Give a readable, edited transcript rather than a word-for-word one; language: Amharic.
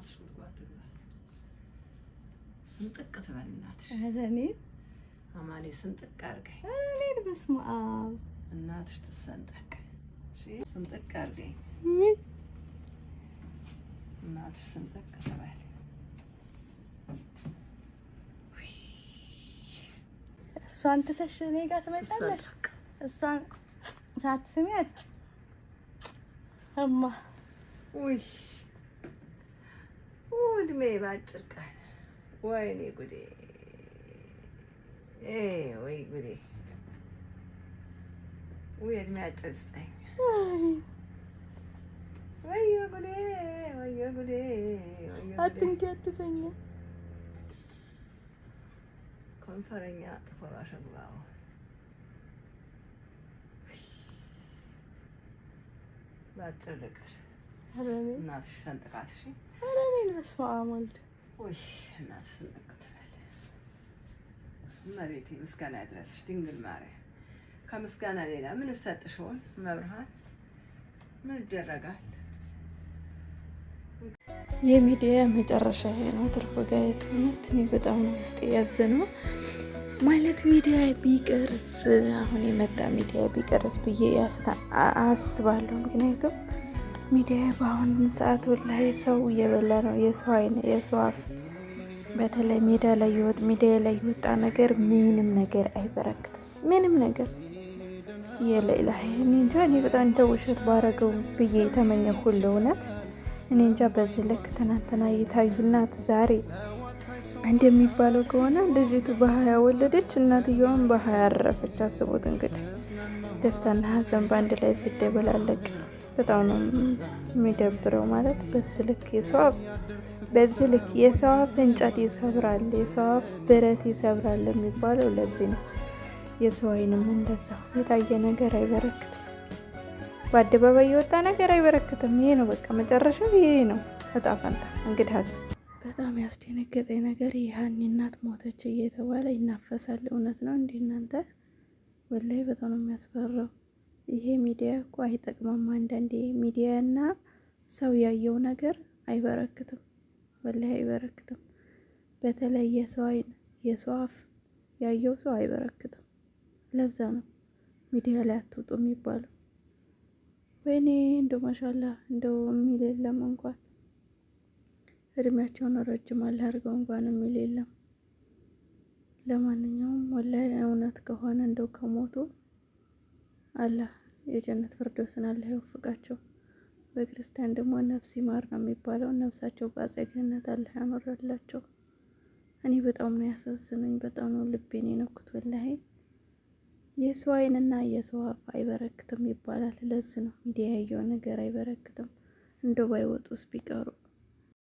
እናትሽ ጉድጓድ ትግባ ስንጥቅ ትበል እናትሽ። ኧረ እኔን አማኔ ስንጥቅ አድርገኝ። እኔን በስመ አብ እናትሽ ትሰንጠቅ። እሺ ስንጥቅ አድርገኝ። እናትሽ ስንጥቅ ትበል። እሷን ትተሽ እኔ ጋር ትመጣለሽ? እሷን ሳትስሚያት እማ ውይ እድሜ ባጭር ቀን ወይኔ ጉዴ ወይ ጉዴ ወይ እድሜ አጭር ስጠኝ ወዮ ጉዴ ወዮ ጉዴ ወዮ ጉዴ አትንኪ አትተኛ ከንፈረኛ ጥፎራ ሸግባው ባጭር ልቅር እናትሽ ሰንጥቃት። እሺ ኧረ እኔን በስመ አብ ወልድ ውይ እናትሽ ሰንጥቅ ትበል። እመቤቴ ምስጋና ይድረስሽ ድንግል ማርያም። ከምስጋና ሌላ ምን እሰጥሽ ሆን? መብርሃን ምን ይደረጋል? የሚዲያ መጨረሻ ነው ትርፎ ጋይስ። እውነት እኔ በጣም ነው ውስጥ ያዘነው። ማለት ሚዲያ ቢቀርስ አሁን የመጣ ሚዲያ ቢቀርስ ብዬ አስባለሁ። ምክንያቱም ሚዲያ በአሁን ሰዓት ላይ ሰው እየበላ ነው። የሰው አይን የሰው አፍ። በተለይ ሚዲያ ላይ የወጣ ነገር ምንም ነገር አይበረክትም። ምንም ነገር የሌላ እኔ እንጃ። እኔ በጣም እንደ ውሸት ባረገው ብዬ የተመኘው ሁሉ እውነት እኔ እንጃ። በዚህ ልክ ትናንትና የታዩናት ዛሬ እንደሚባለው ከሆነ ልጅቱ በ20 ወለደች፣ እናትየዋን በ20 አረፈች። አስቡት እንግዲህ ደስታና ሀዘን በአንድ ላይ ሲደበላለቅ በጣም ነው የሚደብረው። ማለት በዚህ ልክ የሰው አፍ እንጨት ይሰብራል፣ የሰው አፍ ብረት ይሰብራል የሚባለው ለዚህ ነው። የሰው አይንም እንደዛው የታየ ነገር አይበረክትም። በአደባባይ የወጣ ነገር አይበረክትም። ይሄ ነው በቃ መጨረሻው፣ ይሄ ነው እጣ ፈንታ። እንግዲህ አስቡ። በጣም ያስደነገጠኝ ነገር የሀኒ እናት ሞተች እየተባለ ይናፈሳል። እውነት ነው እንዴ እናንተ? ወላሂ በጣም ነው የሚያስፈራው። ይሄ ሚዲያ እኮ አይጠቅምም። አንዳንዴ ሚዲያና ሰው ያየው ነገር አይበረክትም፣ ወላሂ አይበረክትም። በተለይ የሰው አይን የሰው አፍ ያየው ሰው አይበረክትም። ለዛ ነው ሚዲያ ላይ አትውጡ የሚባለው። ወይኔ እንደው ማሻላ እንደው የሚል የለም እንኳን እድሜያቸውን ረጅም አለ አድርገው እንኳን የሚል የለም። ለማንኛውም ወላሂ እውነት ከሆነ እንደው ከሞቱ አላህ የጀነት ፍርዶስን አላህ ይወፍቃቸው። በክርስቲያን ደግሞ ነፍስ ይማር ነው የሚባለው። ነፍሳቸው በአጸደ ገነት አላህ ያኖርላቸው። እኔ በጣም ነው ያሳዝኑኝ፣ በጣም ነው ልቤን የነኩት። ወላሂ የሰው አይንና የሰው አፍ አይበረክትም ይባላል። ለዚህ ነው ሚዲያ ያየው ነገር አይበረክትም። እንደው ባይወጡስ ቢቀሩ